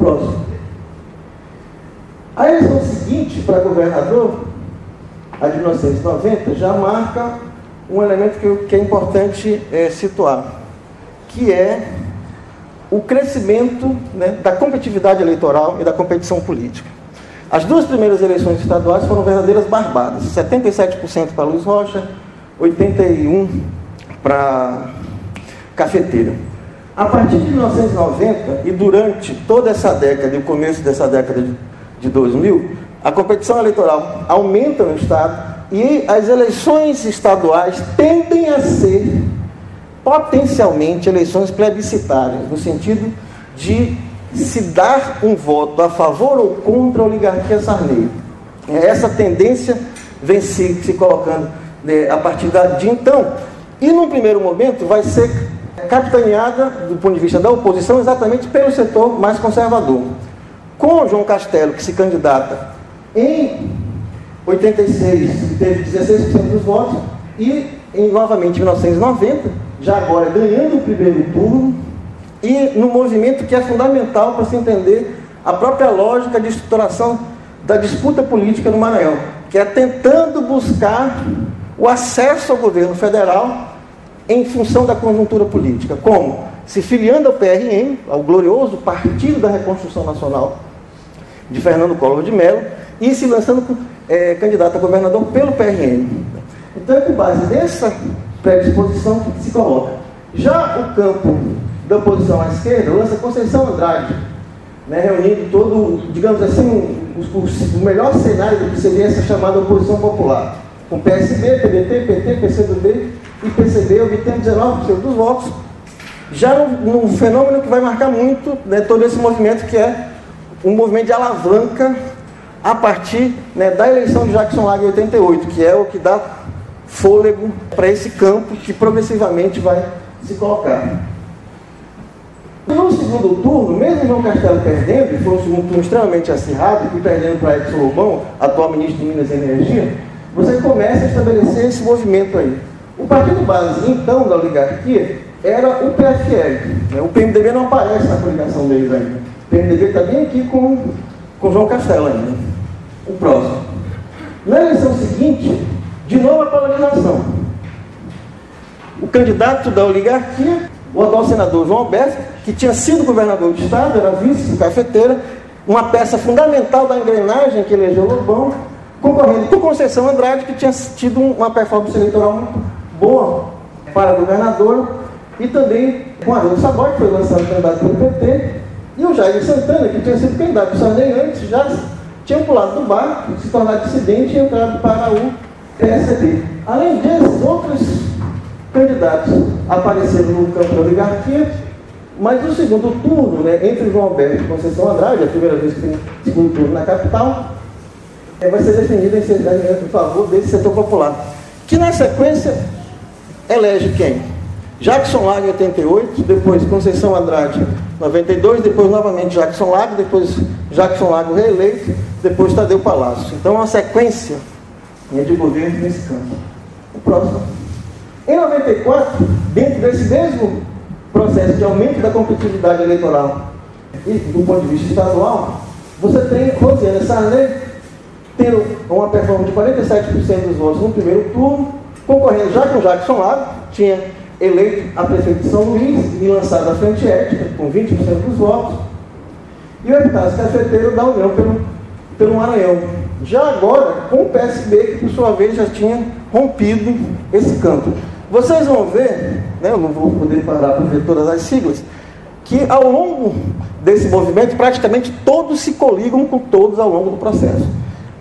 próximo. A eleição seguinte, para governador, a de 1990, já marca um elemento que é importante situar, que é o crescimento, né, da competitividade eleitoral e da competição política. As duas primeiras eleições estaduais foram verdadeiras barbadas. 77% para Luiz Rocha, 81% para Cafeteira. A partir de 1990 e durante toda essa década e o começo dessa década de 2000, a competição eleitoral aumenta no Estado e as eleições estaduais tendem a ser potencialmente eleições plebiscitárias, no sentido de se dar um voto a favor ou contra a oligarquia Sarney. Essa tendência vem se colocando, né, a partir de então, e num primeiro momento vai ser capitaneada, do ponto de vista da oposição, exatamente pelo setor mais conservador. Com o João Castelo, que se candidata em 86, que teve 16% dos votos, e novamente em 1990, já agora ganhando o primeiro turno, e no movimento que é fundamental para se entender a própria lógica de estruturação da disputa política no Maranhão, que é tentando buscar o acesso ao governo federal em função da conjuntura política. Como? Se filiando ao PRN, ao glorioso Partido da Reconstrução Nacional de Fernando Collor de Mello, e se lançando candidato a governador pelo PRN. Então é com base nessa predisposição que se coloca. Já o campo da oposição à esquerda lança Conceição Andrade, né, reunindo todo, digamos assim, o melhor cenário do que seria essa chamada oposição popular, com PSB, PDT, PT, PCdoB e PCB obtendo 19% dos votos, já num fenômeno que vai marcar muito, né, todo esse movimento, que é um movimento de alavanca a partir, né, da eleição de Jackson Lago em 88, que é o que dá fôlego para esse campo que progressivamente vai se colocar. No segundo turno, mesmo João Castelo perdendo, e foi um segundo turno extremamente acirrado, e perdendo para Edson Lobão, atual ministro de Minas e Energia, você começa a estabelecer esse movimento aí. O partido base, então, da oligarquia, era o PFL. Né? O PMDB não aparece na coligação deles ainda. O PMDB está bem aqui com João Castelo ainda. O próximo. Na eleição seguinte, de novo a polarização. O candidato da oligarquia, o atual senador João Alberto, que tinha sido governador do Estado, era vice do Cafeteira, uma peça fundamental da engrenagem que elegeu Lobão, concorrendo com Conceição Andrade, que tinha tido uma performance eleitoral muito boa para governador, e também com Haroldo Sabor, que foi lançado candidato pelo PT, e o Jair Santana, que tinha sido candidato do Sarney antes, já tinha pulado do barco, se tornado dissidente e entrado para o PSB. Além desses, outros candidatos apareceram no campo da oligarquia, mas no segundo turno, né, entre João Alberto e Conceição Andrade, a primeira vez que tem segundo turno na capital, vai ser definido em favor desse setor popular, que na sequência elege quem? Jackson Lago em 88, depois Conceição Andrade em 92, depois novamente Jackson Lago, depois Jackson Lago reeleito, depois Tadeu Palácio. Então uma sequência de governo nesse campo. O próximo. Em 94, dentro desse mesmo processo de aumento da competitividade eleitoral e do ponto de vista estadual, você tem Rosiana Sarney tendo uma performance de 47% dos votos no primeiro turno, concorrendo já com Jackson Lago, tinha eleito a prefeito de São Luís e lançado a Frente Ética, com 20% dos votos, e o Epitácio Cafeteiro da União pelo Maranhão. Já agora, com o PSB, que por sua vez já tinha rompido esse campo. Vocês vão ver, né, eu não vou poder parar para ver todas as siglas, que ao longo desse movimento, praticamente todos se coligam com todos ao longo do processo.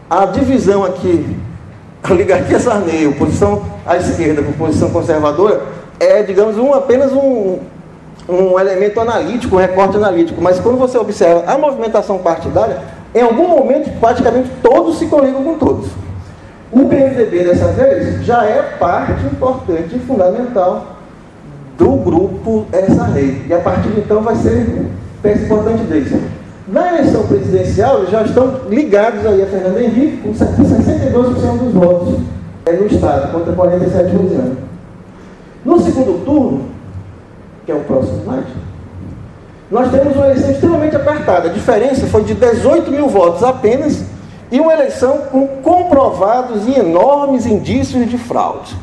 A divisão aqui, a oligarquia Sarney, oposição à esquerda, oposição conservadora, é, digamos, apenas um elemento analítico, um recorte analítico, mas quando você observa a movimentação partidária, em algum momento, praticamente todos se coligam com todos. O PMDB, dessa vez, já é parte importante e fundamental do grupo Sarney. E a partir de então vai ser peça importante deles. Na eleição presidencial, eles já estão ligados aí a Fernando Henrique, com 62% dos votos no Estado, contra 47 Rosiana. No segundo turno, que é o próximo slide, nós temos uma eleição extremamente apertada. A diferença foi de 18 mil votos apenas, e uma eleição com comprovados e enormes indícios de fraude.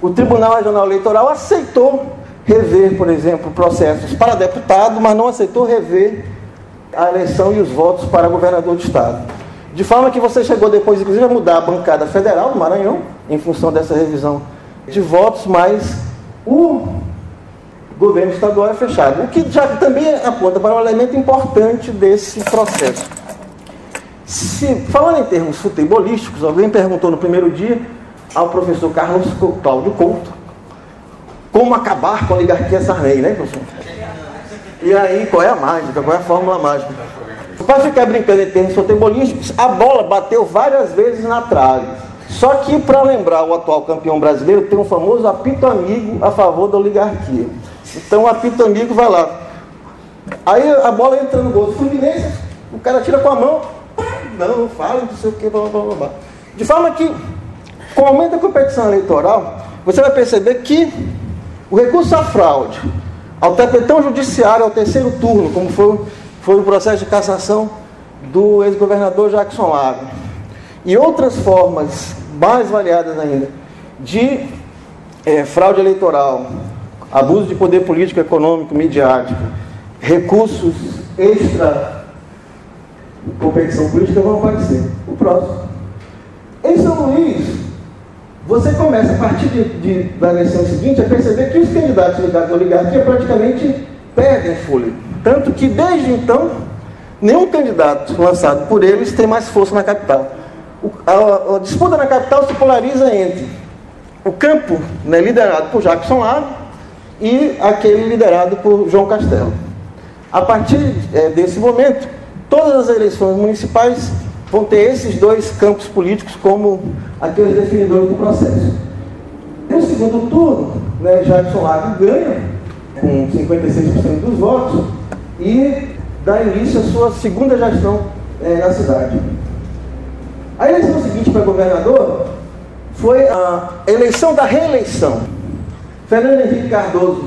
O Tribunal Regional Eleitoral aceitou rever, por exemplo, processos para deputado, mas não aceitou rever a eleição e os votos para governador do estado. De forma que você chegou depois, inclusive, a mudar a bancada federal do Maranhão, em função dessa revisão de votos, mas o governo estadual é fechado. O que já também aponta para um elemento importante desse processo. Falando em termos futebolísticos, alguém perguntou no primeiro dia ao professor Carlos Cláudio Couto como acabar com a oligarquia Sarney, né, professor? E aí, qual é a mágica? Qual é a fórmula mágica? Para ficar brincando em termos futebolísticos, a bola bateu várias vezes na trave. Só que, para lembrar o atual campeão brasileiro, tem um famoso apito amigo a favor da oligarquia. Então, o apito amigo vai lá. Aí a bola entra no gol do Fluminense, o cara tira com a mão. Não fala, não sei o que, blá, blá, blá, blá. De forma que, com o aumento da competição eleitoral, você vai perceber que o recurso à fraude, ao tapetão judiciário, ao terceiro turno, como foi o processo de cassação do ex-governador Jackson Lago, e outras formas mais variadas ainda de fraude eleitoral, abuso de poder político, econômico, midiático, recursos extra competição política vão aparecer. O próximo. Em São Luís, você começa a partir da eleição seguinte a perceber que os candidatos ligados à oligarquia praticamente perdem fôlego. Tanto que, desde então, nenhum candidato lançado por eles tem mais força na capital. A disputa na capital se polariza entre o campo, né, liderado por Jackson Lago e aquele liderado por João Castelo. A partir desse momento, todas as eleições municipais vão ter esses dois campos políticos como aqueles definidores do processo. No segundo turno, né, Jackson Lago ganha com 56% dos votos e dá início à sua segunda gestão na cidade. A eleição seguinte para governador foi a eleição da reeleição. Fernando Henrique Cardoso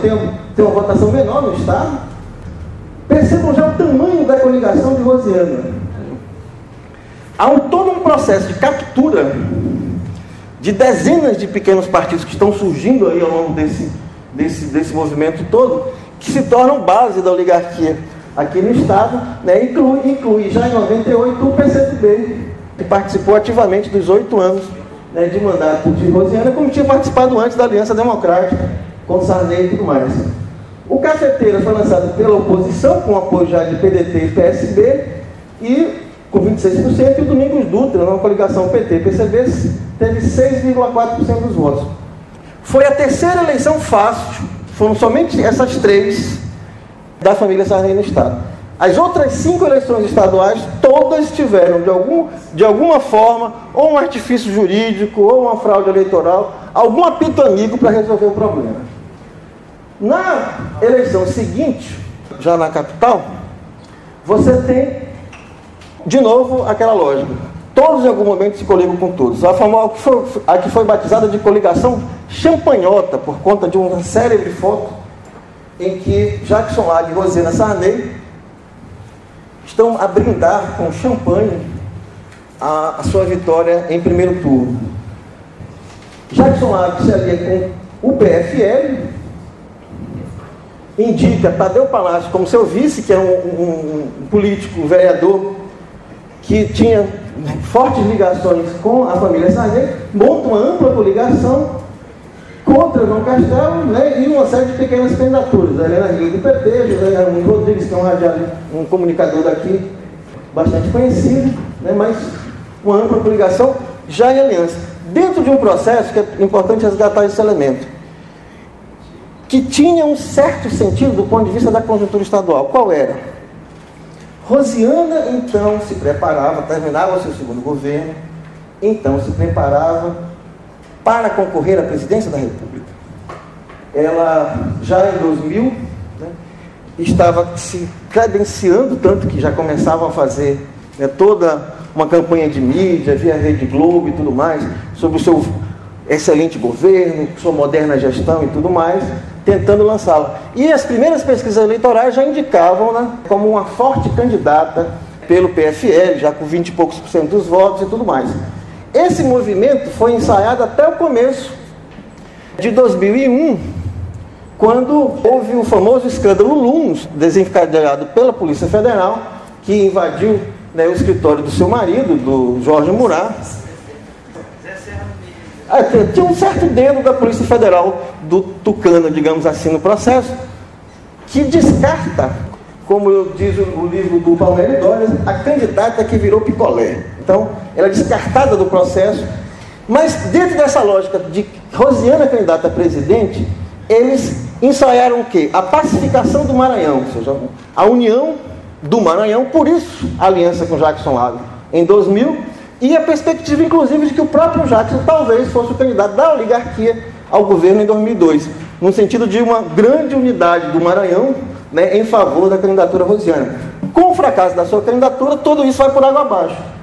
tem uma votação menor no estado. Percebam já o tamanho da coligação de Rosiana. Há todo um processo de captura de dezenas de pequenos partidos que estão surgindo aí ao longo desse movimento todo, que se tornam base da oligarquia aqui no estado, né? Inclui já em 98 o PCdoB, que participou ativamente dos 8 anos, né, de mandato de Rosiana, como tinha participado antes da Aliança Democrática, com Sarney e tudo mais. O Cafeteira foi lançado pela oposição, com apoio já de PDT e PSB, e com 26%, e o Domingos Dutra, na coligação PT-PCB, teve 6,4% dos votos. Foi a terceira eleição fácil, foram somente essas 3 da família Sarney no estado. As outras 5 eleições estaduais, todas tiveram, de alguma forma, ou um artifício jurídico, ou uma fraude eleitoral, algum apito amigo para resolver o problema. Na eleição seguinte, já na capital, você tem, de novo, aquela lógica. Todos, em algum momento, se coligam com todos. A que foi batizada de coligação champanhota, por conta de uma célebre foto em que Jackson Lago e Rosiana Sarney estão a brindar com champanhe a sua vitória em primeiro turno. Jackson Lago se alia com o PFL, indica Tadeu Palácio como seu vice, que é um político, um vereador, que tinha fortes ligações com a família Sarney, monta uma ampla coligação contra João Castelo, né, e uma série de pequenas candidaturas. A Helena Rio do PT, José Raimundo Rodrigues, que é um comunicador daqui bastante conhecido, né, mas uma ampla coligação já em aliança. Dentro de um processo que é importante resgatar esse elemento, que tinha um certo sentido do ponto de vista da conjuntura estadual. Qual era? Rosiana, então, se preparava, terminava o seu segundo governo, então se preparava para concorrer à presidência da República. Ela, já em 2000, né, estava se credenciando, tanto que já começavam a fazer, né, toda uma campanha de mídia, via Rede Globo e tudo mais, sobre o seu excelente governo, sua moderna gestão e tudo mais, tentando lançá-la. E as primeiras pesquisas eleitorais já indicavam-na como uma forte candidata pelo PFL, já com 20 e poucos % dos votos e tudo mais. Esse movimento foi ensaiado até o começo de 2001, quando houve o famoso escândalo Lumos, desencadeado pela Polícia Federal, que invadiu, né, o escritório do seu marido, do Jorge Murat. Tinha um certo dedo da Polícia Federal, do Tucano, digamos assim, no processo, que descarta, como diz o livro do Palmeira Dórias, a candidata que virou picolé. Então, ela é descartada do processo. Mas, dentro dessa lógica de Rosiana candidata a presidente, eles ensaiaram o quê? A pacificação do Maranhão, ou seja, a união do Maranhão, por isso a aliança com Jackson Lago em 2000, e a perspectiva, inclusive, de que o próprio Jackson talvez fosse o candidato da oligarquia ao governo em 2002, no sentido de uma grande unidade do Maranhão, né, em favor da candidatura rosiana. Com o fracasso da sua candidatura, tudo isso vai por água abaixo.